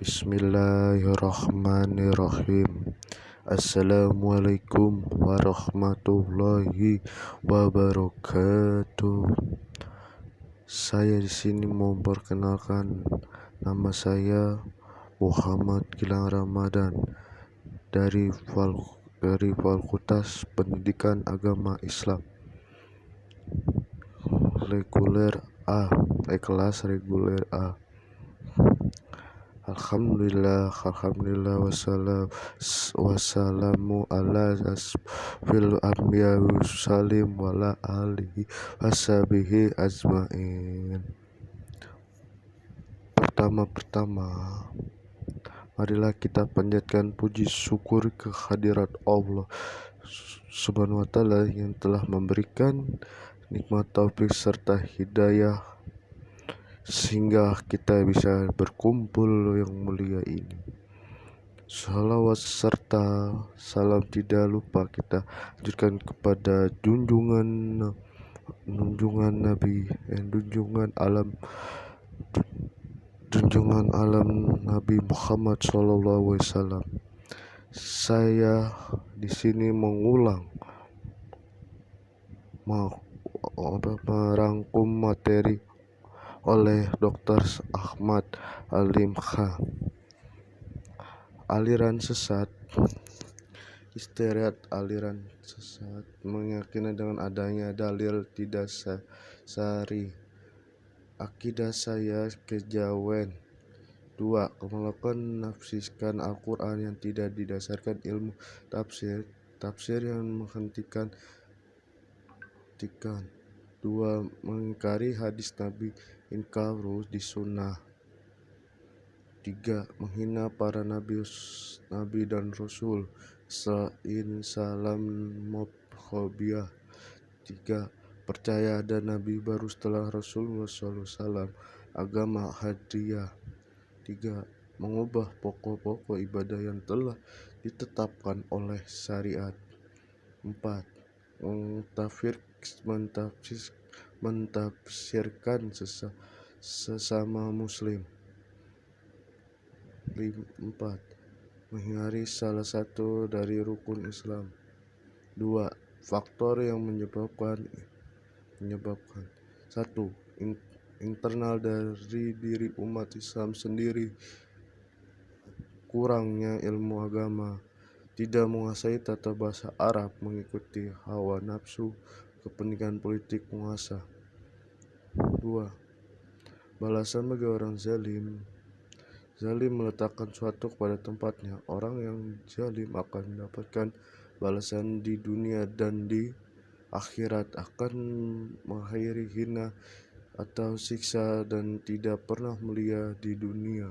Bismillahirrahmanirrahim. Assalamualaikum warahmatullahi wabarakatuh. Saya di sini mau memperkenalkan nama saya Muhammad Gilang Ramadan dari Fakultas Pendidikan Agama Islam reguler A, kelas reguler A. Alhamdulillah wassalamu ala asfil anbiya salim wala alihi washabihi ajmain. Pertama, marilah kita panjatkan puji syukur kehadirat Allah Subhanahu wa ta'ala yang telah memberikan nikmat taufik serta hidayah sehingga kita bisa berkumpul yang mulia ini. Salawat serta salam tidak lupa kita anjurkan kepada junjungan alam Nabi Muhammad SAW. Saya di sini merangkum materi oleh Dr. Ahmad Alim Khan. Aliran sesat. Istiadat aliran sesat meyakini dengan adanya dalil tidak sari. Akidah saya kejawen. 2. Melakukan menafsirkan Al-Quran yang tidak didasarkan ilmu tafsir yang menghentikan. 2. Mengingkari hadis Nabi inkaru di sunnah. 3. Menghina para nabi dan rasul salam mobhobiyah. 4. Percaya ada nabi baru setelah Rasulullah SAW. Agama hadiyah. 3. Mengubah pokok-pokok ibadah yang telah ditetapkan oleh syariat. 4. Mentafsirkan sesama muslim. 4. Mengingkari salah satu dari rukun Islam. 2. Faktor yang menyebabkan 1. Internal dari diri umat Islam sendiri, kurangnya ilmu agama, tidak menguasai tata bahasa Arab, mengikuti hawa nafsu, kepentingan politik penguasa. 2. Balasan bagi orang zalim. Zalim meletakkan suatu kepada tempatnya. Orang yang zalim akan mendapatkan balasan di dunia dan di akhirat, akan mengakhiri hina atau siksa dan tidak pernah mulia di dunia.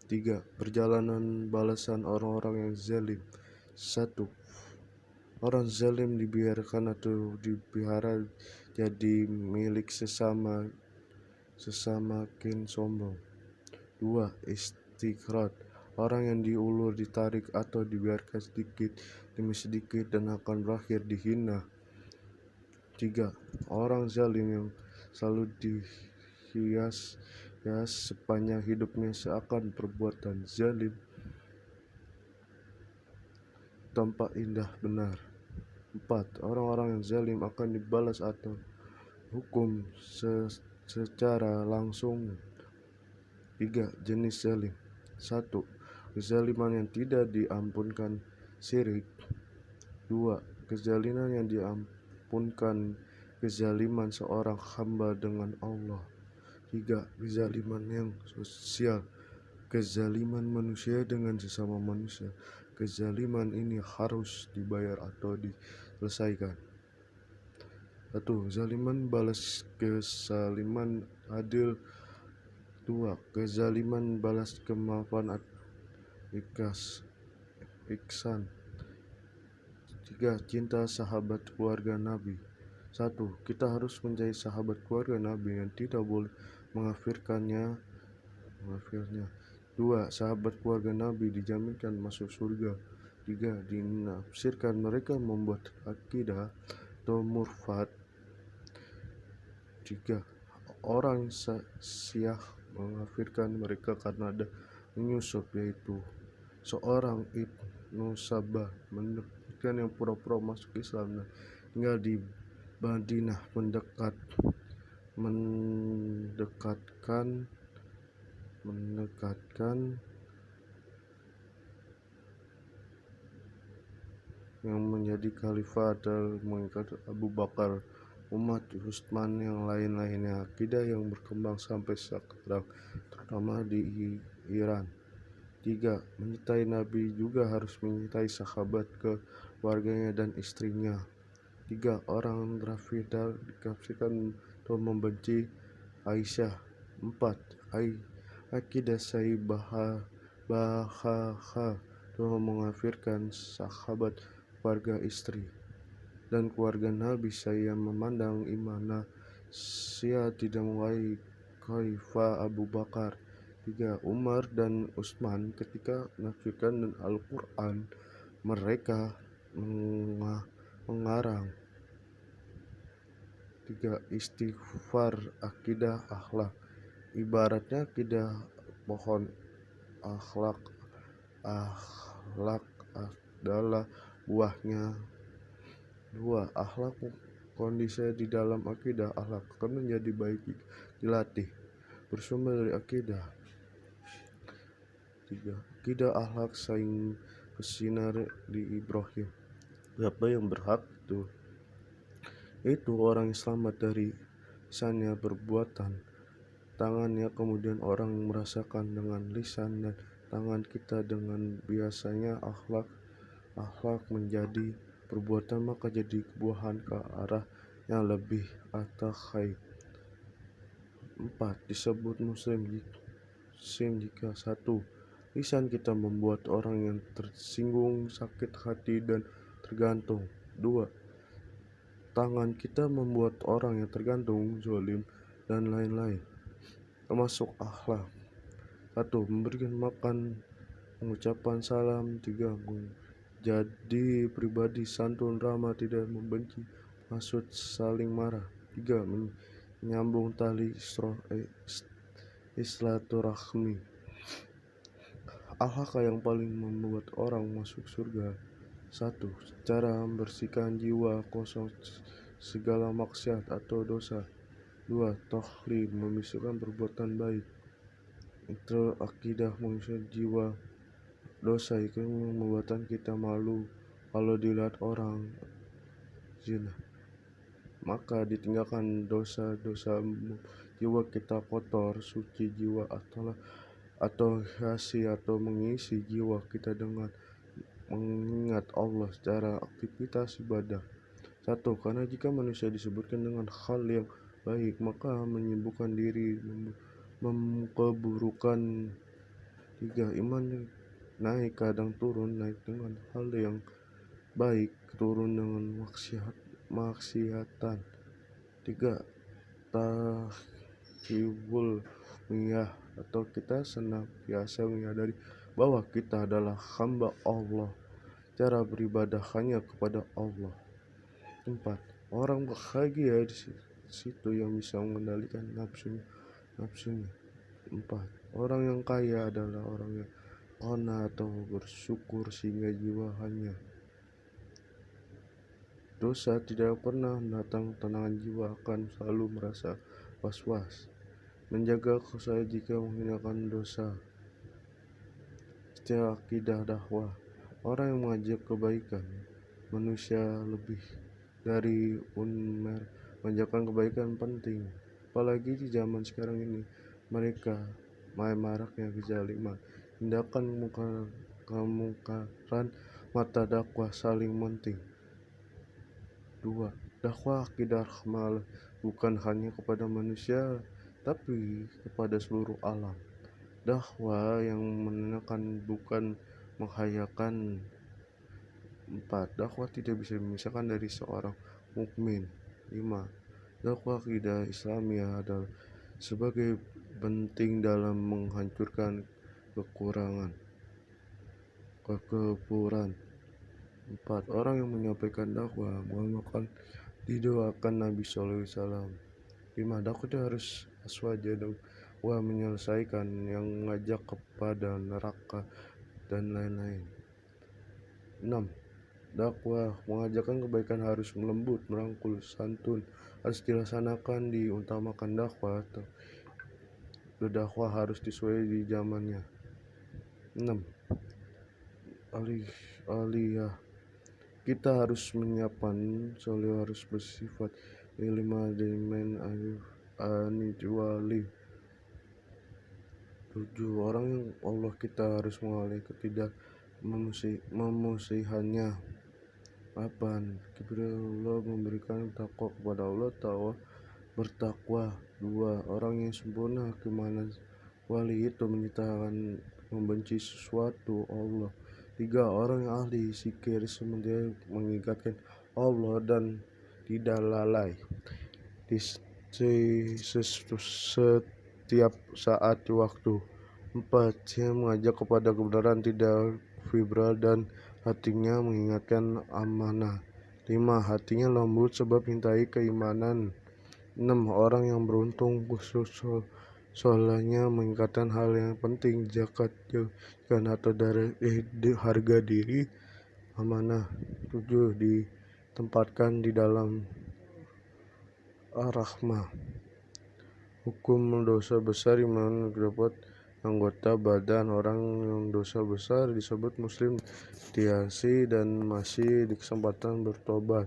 3. Perjalanan balasan orang-orang yang zalim. 1. Orang zalim dibiarkan atau dipelihara jadi milik sesama sombong. 2. Istighraq. Orang yang diulur, ditarik atau dibiarkan sedikit demi sedikit dan akan berakhir dihina. 3. Orang zalim yang selalu dihias sepanjang hidupnya seakan perbuatan zalim tampak indah benar. 4. Orang-orang yang zalim akan dibalas atau hukum secara langsung. 3. Jenis zalim. 1. Kezaliman yang tidak diampunkan, syirik. 2. Kezaliman yang diampunkan, kezaliman seorang hamba dengan Allah. 3. Kezaliman yang sosial, kezaliman manusia dengan sesama manusia. Kezaliman ini harus dibayar atau diselesaikan. 1. Kezaliman balas kezaliman adil. 2. Kezaliman balas kemaafan ihsan. 3. Cinta sahabat keluarga Nabi. 1. Kita harus menjadi sahabat keluarga Nabi yang tidak boleh mengkafirkannya. 2. Sahabat keluarga Nabi dijaminkan masuk surga. 3. Dinafsirkan mereka membuat akidah atau murtad. 3. Orang Syiah mengkafirkan mereka karena ada menyusup, yaitu seorang Ibnu Sabah mendapatkan yang pura-pura masuk Islam dan tinggal di Madinah mendekatkan yang menjadi khalifah adalah mengikut Abu Bakar, Umar, Utsman yang lain-lainnya. Akidah yang berkembang sampai sekarang terutama di Iran. 3. Menyertai Nabi juga harus menyertai sahabat, keluarganya dan istrinya. 3. Orang Rafidah dikafirkan atau membenci Aisyah. 4. Akidah Syafi'i Bahaha atau mengkafirkan sahabat, keluarga, istri dan keluarga Nabi. Saya memandang iman Syiah tidak mulai Khalifah Abu Bakar. 3. Umar dan Utsman ketika menafsirkan Al-Quran mereka mengarang. 3. Istighfar. Akidah akhlak ibaratnya akidah pohon. Akhlak adalah buahnya. 2. Akhlak kondisi di dalam akidah. Akhlak akan menjadi baik dilatih, bersumber dari akidah. 3. Akidah akhlak saing bersinar di Ibrahim. Siapa yang berhak itu orang yang selamat dari lisannya, perbuatan tangannya, kemudian orang merasakan dengan lisan dan tangan kita. Dengan biasanya akhlak menjadi perbuatan, maka jadi kebuahan ke arah yang lebih atau khair. 4. Disebut muslim jika 1. Lisan kita membuat orang yang tersinggung, sakit hati dan tergantung. 2. Tangan kita membuat orang yang tergantung, zalim dan lain-lain. Termasuk akhlak. 1. Memberikan makan, mengucapkan salam. 3. Jadi pribadi santun, ramah, tidak membenci, maksud saling marah. 3. Menyambung tali silaturahmi. Akhlak yang paling membuat orang masuk surga. 1. Cara membersihkan jiwa, kosong segala maksiat atau dosa. 2. Takhlid, memisahkan perbuatan baik. Itu akidah mengusir jiwa. Dosa itu membuat kita malu kalau dilihat orang. Zina, maka ditinggalkan dosa-dosa. Jiwa kita kotor, suci jiwa atau hiasi atau mengisi jiwa kita dengan mengingat Allah secara aktivitas ibadah. 1. Karena jika manusia disebutkan dengan hal yang baik, maka menyibukkan diri keburukan. 3. Iman naik kadang turun, naik dengan hal yang baik, turun dengan maksiatan. 3. Tahibul miyah atau kita senantiasa menyadari bahwa kita adalah hamba Allah, cara beribadah hanya kepada Allah. 4. Orang bahagia di situ yang bisa mengendalikan nafsunya. 4. Orang yang kaya adalah orang yang qana atau bersyukur sehingga jiwa hanya dosa tidak pernah datang. Tenangan jiwa akan selalu merasa was-was, menjaga kesalahan jika menghinakan dosa. Secara akidah dakwah, orang yang mengajak kebaikan manusia lebih dari mengajarkan kebaikan penting, apalagi di zaman sekarang ini. Mereka maraknya kezaliman, tindakan kemungkaran, mata dakwah saling penting. 2. Dakwah akidah rahmah bukan hanya kepada manusia tapi kepada seluruh alam. Dakwah yang menenangkan, bukan menghayakan. 4. Dakwah tidak bisa dimisahkan dari seorang mukmin. 5. Dakwah akidah Islamiyah adalah sebagai penting dalam menghancurkan kekufuran. 4. Orang yang menyampaikan dakwah mengamalkan didoakan Nabi SAW. 5. Dakwah harus aswaja dan dakwah menyelesaikan, yang mengajak kepada neraka, dan lain-lain. 6. Dakwah mengajarkan kebaikan harus lembut, merangkul, santun, harus dilaksanakan, diutamakan. Dakwah atau berdakwah harus disesuaikan di zamannya. 6. Aliyah, kita harus menyiapkan soleh, harus bersifat ilmu dan anijuali. 7. Orang yang Allah kita harus mengalih tidak memusihannya. 8. Allah memberikan takwa kepada Allah, bertakwa. 2. Orang yang sempurna keimanan wali itu menyatakan membenci sesuatu Allah. 3. Orang yang ahli zikir sementara mengingatkan Allah dan tidak lalai di setiap saat waktu. 4. Dia mengajak kepada kebenaran, tidak vibral, dan hatinya mengingatkan amanah. 5. Hatinya lembut sebab mintai keimanan. 6. Orang yang beruntung khusus soalnya mengingatkan hal yang penting, zakat, jauhkan atau dari harga diri, amanah. 7. Ditempatkan di dalam rahmah. Hukum dosa besar iman dapat anggota badan. Orang yang dosa besar disebut muslim tiasi dan masih di kesempatan bertobat.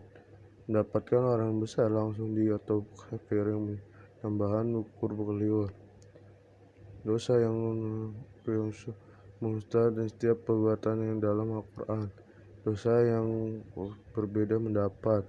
Mendapatkan orang besar langsung atau kafir yang tambahan ukur berliur. Dosa yang mustahil dan setiap perbuatan yang dalam Al-Quran. Dosa yang berbeda mendapat.